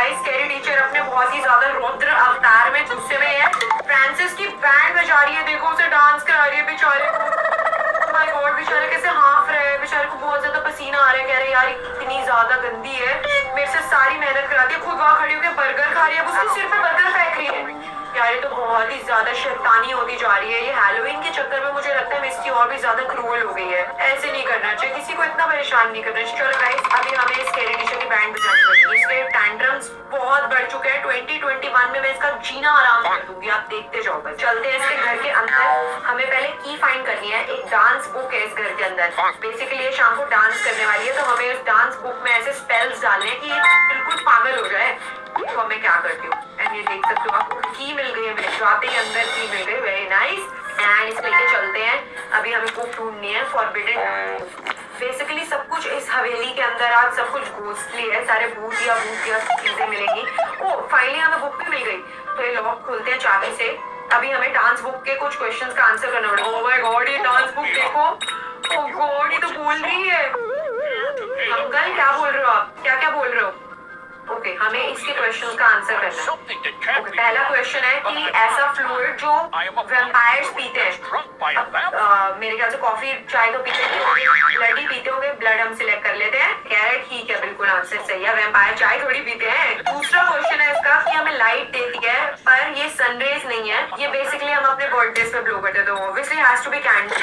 Guys scary teacher अपने बहुत ही ज्यादा रौद्र अवतार में गुस्से में है। फ्रांसिस की बैंड बजा रही है, देखो उसे डांस करा रही है बेचारे को। माय गॉड, बेचारे कैसे हाफ रहे हैं, बेचारे को बहुत ज्यादा पसीना आ रहा है। कह रहे यार इतनी ज्यादा गंदी है, मेरे से सारी मेहनत कराती है, खुद वहां खड़ी होकर बर्गर खा रही है, उसके सिर पे बर्गर फेंक रही है। यार ये तो बहुत ही ज्यादा शैतानी होती जा रही है। ये हैलोवीन के चक्कर में मुझे लगता है मिस्टी और भी ज्यादा क्रूअल हो गई है। ऐसे नहीं करना चाहिए, किसी को इतना परेशान नहीं करना चाहिए। चलो गाइस, अभी हमें स्कैरी टीचर की बैंड बजानी पड़ेगी। इसके टैंट्रम्स बहुत बढ़ चुके हैं। 2021 में मैं इसका जीना आराम कर दूंगी, आप देखते जाओ। बस चलते हैं इसके घर के अंदर। हमें पहले की फाइंड करनी है। एक डांस बुक है इस घर के अंदर। बेसिकली ये शाम को डांस करने वाली है, तो हमें उस डांस बुक में ऐसे स्पेल्स डालने हैं कि ये बिल्कुल पागल हो जाए। तो मैं क्या करती हूँ, एंड ये देख सकते हो आपको की मिल गई है। मेरे जाते ही अंदर की मिल गई, वेरी नाइस। एंड इस लेके चलते हैं। अभी हमें बुक ढूंढनी है, फॉरबिडन। बेसिकली सब कुछ इस हवेली के अंदर आज सब कुछ घोस्टली है, सारे भूतिया चीजें मिलेंगी। ओ फाइनली हमें बुक भी मिल गई। तो ये लॉक खोलते हैं चाबी से। अभी हमें डांस बुक के कुछ क्वेश्चंस का आंसर करना पड़ेगा। ओह माय गॉड, ये डांस बुक देखो। ओह गॉड, ये तो बोल रही है। अंकल क्या बोल रहे हो आप, क्या क्या बोल रहे हो? ओके, हमें इसके क्वेश्चन का आंसर करना है। पहला क्वेश्चन है कि ऐसा फ्लूइड जो वैम्पायर्स पीते हैं। मेरे ख्याल से कॉफी चाय तो पीते हैं, ब्लड ही पीते होंगे। ब्लड हम सिलेक्ट कर लेते हैं। कह रहे ठीक है, बिल्कुल आंसर सही है। वैम्पायर चाय थोड़ी पीते हैं। दूसरा क्वेश्चन है इसका कि हमें लाइट देती है पर ये सनरेज नहीं है। ये बेसिकली हम अपने बर्थडे पे ब्लो करते हैं, तो obviously has to be candle.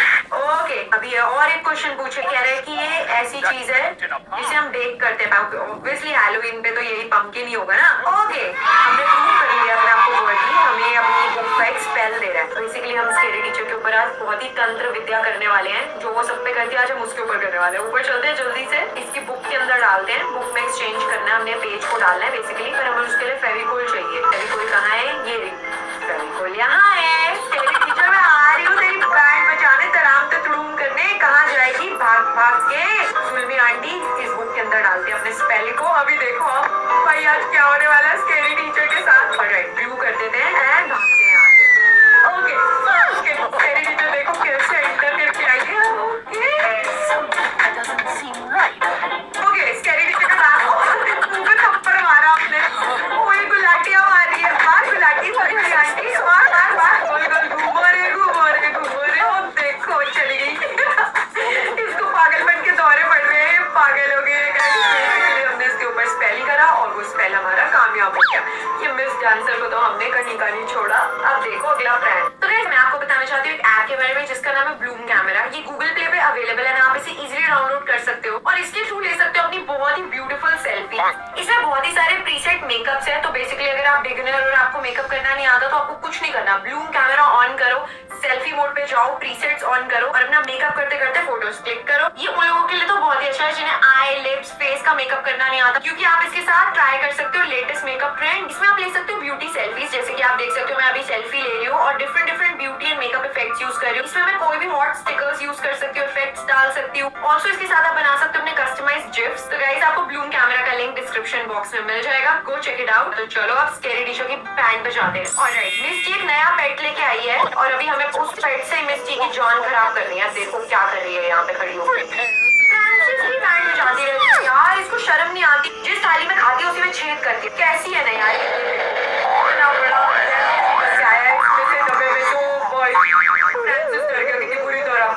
Okay, अभी और एक क्वेश्चन पूछे। कह रहे हैं कि ये ऐसी चीज है जिसे हम बेक करते हैं। ऑब्वियसली हैलोवीन पे तो यही पंपकिन ही होगा ना। ओके, हमने प्रूव कर लिया अपने आपको वर्डली। हमें अपनी बुक का एक स्पेल दे रहा है। बेसिकली हम स्कैरी टीचर के ऊपर आज बहुत ही तंत्र विद्या करने वाले हैं। जो वो सब पे करती है, आज हम उसके ऊपर करने वाले हैं। ऊपर चलते हैं जल्दी से, इसकी बुक के अंदर डालते हैं। बुक में एक्सचेंज करना है, हमने पेज को डालना है बेसिकली। पर हमें उसके लिए फेविकोल चाहिए। फेविकोल कहाँ है? ये फेविकोल यहाँ है। स्कैरी टीचर मैं आ रही हूँ तेरी बैंड बजाने, तराम तड़ूम करने। कहाँ जाएगी भाग भाग के? जुल्मी आंटी इस बुक के अंदर डालते हैं अपने स्पेल को। अभी देखो भाई आज क्या होने वाला है स्कैरी टीचर के साथ। ऑलराइट, ब्लू कर देते हैं एंड भागते हैं यहाँ से। ओके, स्कैरी टीचर देखो कैसे एंटर करके आई है। ओके, स्कैरी टीचर का नाम मुंह पे थप्पड़ मारा आपने। ओए गुलाटियाँ मारी है, मार गुलाटी सॉरी आंटी, मार मार मार। गोल गोल घूमो रे घूमो रे घूमो रे। ओ देखो चली गई। इसको पागलपन के दौरे पड़ रहे हैं, पागल हो गए। हमने इसके ऊपर स्पेल करा और वो स्पेल हमारा कामयाब हो गया। ये मिस डांसर को तो हमने कहीं का नहीं छोड़ा। अब देखो अगला फ्रेंड। तो गाइस मैं आपको बताना चाहती हूँ एक ऐप के बारे में जिसका नाम है ब्लूम कैमरा। ये गूगल प्ले पे अवेलेबल है, आप इसे इजीली डाउनलोड कर सकते हो और इसके थ्रू ले सकते हो अपनी बहुत ही ब्यूटीफुल सेल्फी। इसमें बहुत ही सारे प्रीसेट मेकअप्स है। तो बेसिकली अगर आप बिगिनर और आपको मेकअप करना नहीं आता तो आपको कुछ नहीं करना, ब्लूम कैमरा ऑन करो, सेल्फी मोड पे जाओ, प्रीसेट्स ऑन करो और अपना मेकअप करते करते फोटोज क्लिक करो। ये उन लोगों के लिए तो बहुत ही अच्छा है जिन्हें आई, लिप्स, फेस का मेकअप करना नहीं आता, क्योंकि आप इसके साथ ट्राई कर सकते हो लेटेस्ट मेकअप ट्रेंड। इसमें आप ले सकते हो ब्यूटी सेल्फीज, जैसे कि आप देख सकते हो मैं अभी सेल्फी ले रही हूँ और different different beauty and makeup effects use कर रही हूँ। इसमें मैं कोई भी हॉट स्टिकर्स यूज कर सकती हूँ, इफेक्ट्स डाल सकती हूँ। ऑल्सो इसके साथ आप बना सकते हो अपने कस्टमाइज्ड गिफ्ट्स। तो गाइस आपको ब्लूम कैमरा का लिंक डिस्क्रिप्शन बॉक्स में मिल जाएगा, गो चेक इट आउट। तो चलो अब स्कैरी टीचर की बैंड बजाते हैं। ऑलराइट, मिस्टी एक नया पेट लेके आई है और अभी हमें उस पेट से मिस्टी की जान खराब करनी है। देखो क्या कर रही है यहाँ पे खड़ी होकर। फ्रांसिस की बैंड बजाती रहती है यार, इसको शर्म नहीं आती। जिस थाली में खाती है उसी में छेद करती है। कैसी है ना यार, इतना बड़ा आया है इसमें से डब्बे में। तो फ्रांसिस डर गई कितनी बुरी तरह।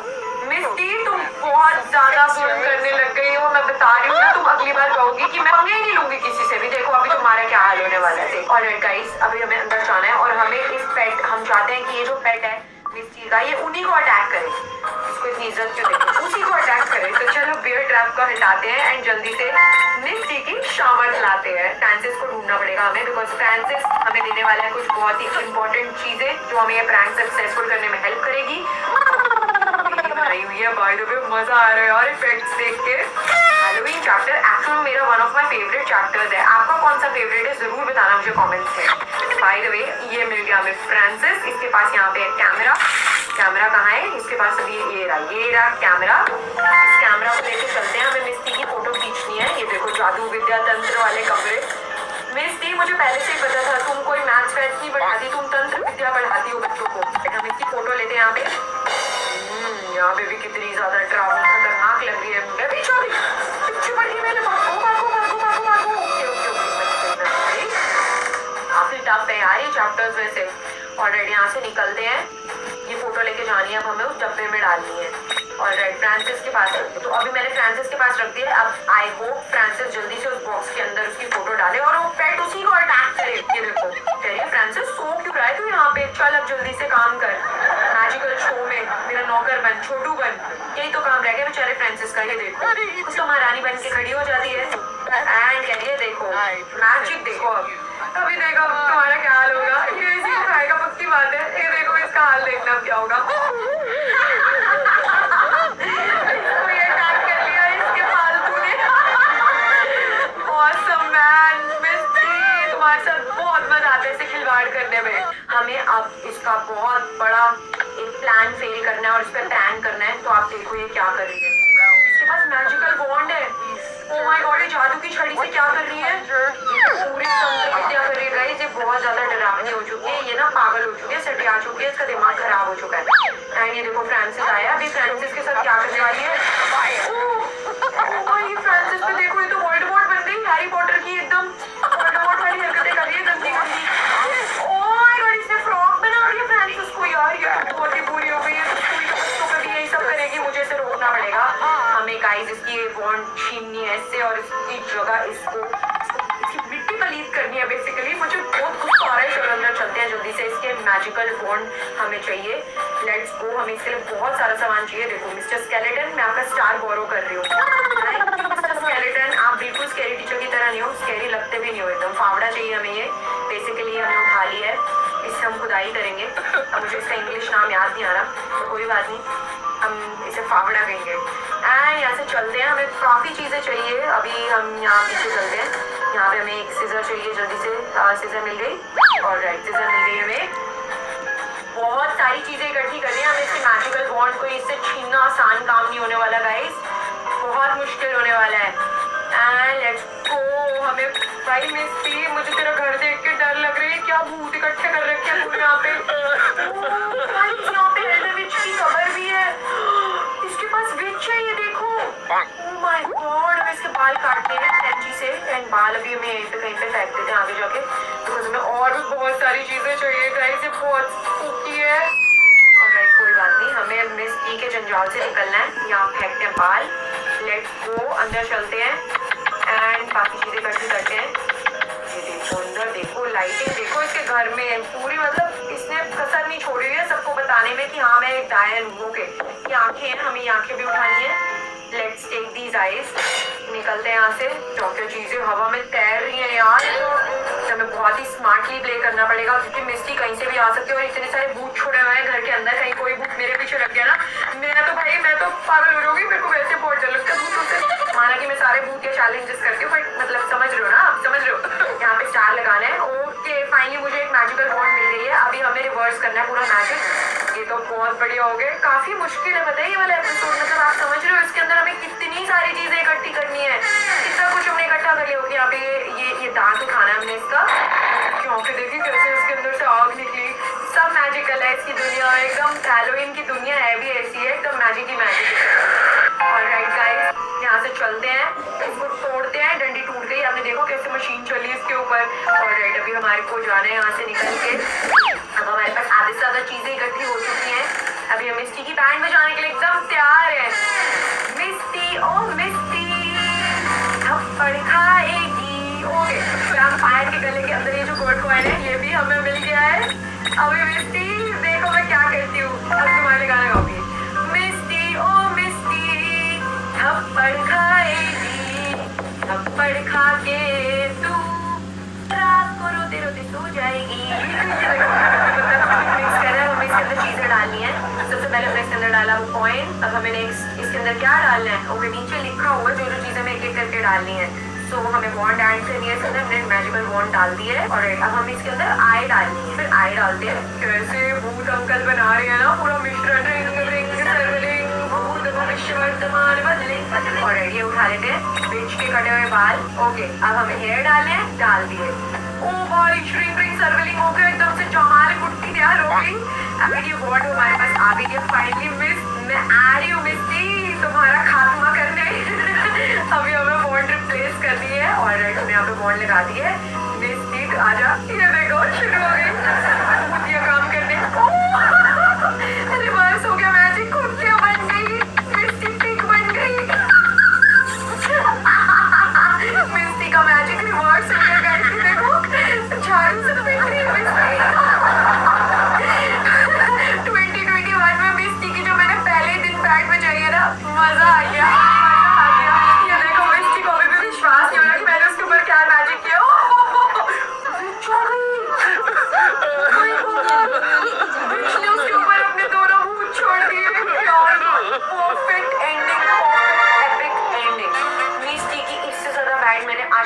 मिस्टी तुम बहुत ज्यादा जुल्म करने लग गई हो, मैं बता रही हूँ ना। तुम अगली बार कहोगी कि मैं पंगे ही नहीं लूंगी किसी से भी। देखो अभी तुम्हारा क्या हाल होने वाला है। ऑलराइट गाइस, अभी हमें अंदर जाना है और हमें इस पेट, हम चाहते हैं कि ये जो पेट है मिस्टी का, ये उन्हीं को अटैक करे। इसको इतनी इज्जत क्यों देते, उसी को अटैक करे। तो चलो बियर ट्रैप को हटाते हैं एंड जल्दी से मिस्टी की शामत लाते हैं। फ्रांसिस को ढूंढना पड़ेगा हमें, बिकॉज फ्रांसिस हमें देने वाला है कुछ बहुत ही इंपॉर्टेंट चीजें जो हमें ये प्रैंक सक्सेसफुल करने में हेल्प करेगी। बनाई हुई है बाय द वे, मजा आ रहा है यार इफेक्ट्स देख के। हैलोवीन चैप्टर एक्चुअली मेरा one of my favourite chapters है। आपका कौन सा फेवरेट है जरूर बताना मुझे कमेंट्स में। बाय द वे ये मिल गया हमें फ्रांसिस। इसके पास यहाँ पे एक कैमरा। कैमरा कहाँ है इसके पास? अभी ये रहा कैमरा। इस कैमरा को लेके चलते हैं, हमें मिस्टी की फोटो खींचनी है। ये देखो जादू विद्या तंत्र वाले कपड़े। मिस्टी मुझे पहले से ही पता था तुम कोई मैथ्स वैथ्स नहीं पढ़ाती, तुम तंत्र विद्या पढ़ाती हो बच्चों को। हम इसकी फोटो लेते हैं यहाँ पे। यहाँ पे भी कितनी ज्यादा ट्रैवल खतरनाक लग रही है। पीछे पड़ गई मैंने। भागो भागो भागो भागो भागो। ओके ओके ओके, यहाँ से निकलते हैं, ये फोटो लेके जानी है, अब हमें उस डब्बे में डालनी है। और फ्रांसिस के पास रख दो। तो अभी मैंने फ्रांसिस के पास रख दिया। अब आई होप फ्रांसिस जल्दी से उस बॉक्स के अंदर उसकी फोटो डाले और वो पेट उसी को अटैक करे। ये देखो कह रही है फ्रांसिस सो क्यों रहा है तू यहाँ पे, चल अब जल्दी से काम कर, मैजिकल शो में मेरा नौकर बन, छोटू बन, यही तो काम रह गया बेचारे फ्रांसिस का। ये देखो कुछ तो महारानी बन के खड़ी हो जाती है एंड कह रही है देखो मैजिक देखो। अब अभी देखो तुम्हारा क्या हाल होगा, ये इसी को खाएगा, पक्की बात है। ये देखो इसका हाल देखना क्या होगा। इसको ये अटैक कर लिया इसके फालतू ने। Awesome man, मिस्टी तुम्हारे साथ बहुत मजा आता है इसे खिलवाड़ करने में। हमें अब इसका बहुत बड़ा एक प्लान फेल करना है और इस पर प्लान करना है। तो आप देखो ये क्या कर रही है, इसके पास मैजिकल वॉन्ड है। ओह माय गॉड, ये जादू की छड़ी से क्या कर रही है, पूरी तंत्र विद्या कर रही है गाइस। ये बहुत ज्यादा डरावनी हो चुकी है, ये ना पागल हो चुकी है, सटिया चुकी है, इसका दिमाग खराब हो चुका है। एंड ये देखो फ्रांसिस आया, अभी फ्रांसिस के साथ क्या करने वाली है। ये फ्रांसिस पे देखो, ये तो वोल्डेमॉर्ट बन गई, हैरी पॉटर की एकदम वोल्डेमॉर्ट वाली हरकतें कर रही है, गंदी गंदी। ओह माय गॉड, इसने फ्रॉक बना दिया फ्रांसिस को। यार ये बहुत ही बुरी हो गई है, तो कभी यही सब करेगी, मुझे इसे रोकना पड़ेगा। हमें गाइस इसकी ये वॉन्ड छीननी है इससे और इसकी जगह इसको इसकी मिट्टी पलीत करनी है बेसिकली। मुझे बहुत गुस्सा आ रहा है। चलो अंदर चलते हैं जल्दी से, इसके मैजिकल वॉन्ड हमें चाहिए। लेट्स गो, हमें इसके लिए बहुत सारा सामान चाहिए। देखो मिस्टर स्केलेटन, मैं आपका स्टार बोरो कर रही हूँ। मिस्टर स्केलेटन आप बिल्कुल स्कैरी टीचर की तरह नहीं हो, स्कैरी लगते भी नहीं हो, एकदम फावड़ा चाहिए हमें। ये बेसिकली हमने उठा लिया है, इससे हम खुदाई करेंगे। अब मुझे इसका इंग्लिश नाम याद नहीं आ रहा, तो कोई बात नहीं, हम इसे फावड़ा कहेंगे। एंड यहाँ से चलते हैं, हमें काफ़ी चीज़ें चाहिए। अभी हम यहाँ पीछे चलते हैं, यहाँ पे हमें एक सीजर चाहिए जल्दी से। सीजर मिल गई, और राइट सीजर मिल गई हमें। बहुत सारी चीज़ें इकट्ठी करनी है हमें इसके मैजिकल वॉन्ड को। इससे छीनना आसान काम नहीं होने वाला गाइस, बहुत मुश्किल होने वाला है। And let's go. हमें भाई मिस्टी, मुझे तेरा घर देख के डर लग रही है, क्या भूत इकट्ठे कर रखे हैं पूरे यहाँ पे। यहाँ पे एल्डर विच की कबर भी है, इसके पास विच है, ये देखो। ओह माय गॉड, हमें इसके बाल काटने हैं कैंची से। एंड बाल अभी हमें यहीं पे कहीं पे फेंक देते हैं आगे जाके, बिकॉज हमें और भी बहुत सारी चीजें चाहिए गाइस, ये बहुत स्पूकी है। ऑलराइट कोई बात नहीं, हमें मिस ई के जंजाल से निकलना है। यहाँ फेंकते हैं बाल, लेट्स गो, अंदर चलते हैं एंड बाकी चीजें इकट्ठी करते हैं। ये देखो अंदर देखो, लाइटिंग देखो इसके घर में पूरी, मतलब इसने कसर नहीं छोड़ी है सबको बताने में कि हाँ मैं एक डायन हूँ। ओके, ये आंखें हैं, हमें ये आंखें भी उठानी है। लेट्स टेक दीज आइज, निकलते हैं यहाँ से। क्या चीजें हवा में तैर रही हैं यार, तो हमें बहुत ही स्मार्टली प्ले करना पड़ेगा, क्योंकि मिस्टी कहीं से भी आ सकती है और इतने सारे भूत छोड़े हुए हैं घर के अंदर। कहीं कोई भूत मेरे पीछे लग गया ना, मैं तो पागल हो जाऊंगी, मेरे को वैसे बहुत डर लगता है भूतों से। माना कि मैं सारे भूत के चैलेंजेस करती हूँ, बट मतलब समझ रहे हो ना आप, समझ रहे हो। यहाँ पे स्टार लगाना है। ओके फाइनली मुझे एक मैजिकल वॉन्ड मिल गई है। अभी हमें रिवर्स करना है पूरा मैजिक। ये तो बहुत बढ़िया हो गया, काफी मुश्किल है बताइए ये वाला एपिसोड, मतलब आप समझ रहे हो इसके अंदर हमें कितनी सारी चीजें इकट्ठी करनी है, कितना कुछ हमने इकट्ठा कर लिया। ओके यहाँ पे ये दांत उठाना है हमने इसका, क्योंकि देखिए कैसे इसके अंदर से आग निकली। सब मैजिकल है इसकी दुनिया, एकदम हैलोवीन की दुनिया है भी ऐसी है, एकदम मैजिक ही मैजिक है। ऑलराइट गाइस, यहाँ से चलते हैं, इसको तोड़ते हैं। डंडी टूट गई, आपने देखो कैसे मशीन चली इसके ऊपर। ऑलराइट अभी हमारे को जाना है यहाँ से निकल के। अब हमारे पास आधे से ज्यादा चीजें इकट्ठी हो चुकी हैं। अभी हम मिस्टी की बैंड बजाने के लिए एकदम तैयार है। मिस्टी ओ मिस्टी थप्पड़ खाएगी। ओके, वैम्पायर के गले के अंदर ये जो गोल्ड कॉइन है ये भी हमें मिल गया है। अभी मिस्टी देखो मैं क्या करती हूँ, अब तुम्हारे गाना गाऊंगी। मिस्टी ओ मिस्टी थप्पड़ खाएगी, थप्पड़ खा के तू रात को रोते रोते सो जाएगी। मिक्स कर रहे हैं, हमें इसके अंदर चीजें डालनी है। सबसे पहले हमने इसके अंदर डाला वो कॉइन, अब हमें नेक्स्ट इसके अंदर क्या डालना है। ओके नीचे लिखा हुआ जो जो चीजें हमें एक एक करके डालनी है। सो हमें वॉन्ड ऐड करनी है, इसके अंदर हमने मैजिकल वॉन्ड डाल दी है। और अब हम इसके अंदर आई डालनी है, फिर आई डालते हैं। कैसे भूत अंकल बना रहे हैं ना पूरा मिश्रण, रिंग रिंग सर्वलिंग भूत भविष्य वर्तमान बदलिंग। और ये उठा लेते हैं बीच के कटे हुए बाल। ओके अब हमें हेयर डालने हैं, डाल दिए। ओ भाई रिंग रिंग सर्वलिंग हो गया, एकदम से जमाल गुट्टी तैयार हो गई। अगर ये वॉन्ड हमारे पास आ गई है फाइनली, मिस मैं आ रही हूँ मिस्टी तुम्हारा खात्मा करने। अभी हमें वॉन्ड रिप्लेस करनी है। और हमने यहाँ पे वॉन्ड लगा दी है। मिस्टी आजा, ये देखो शुरू हो गई।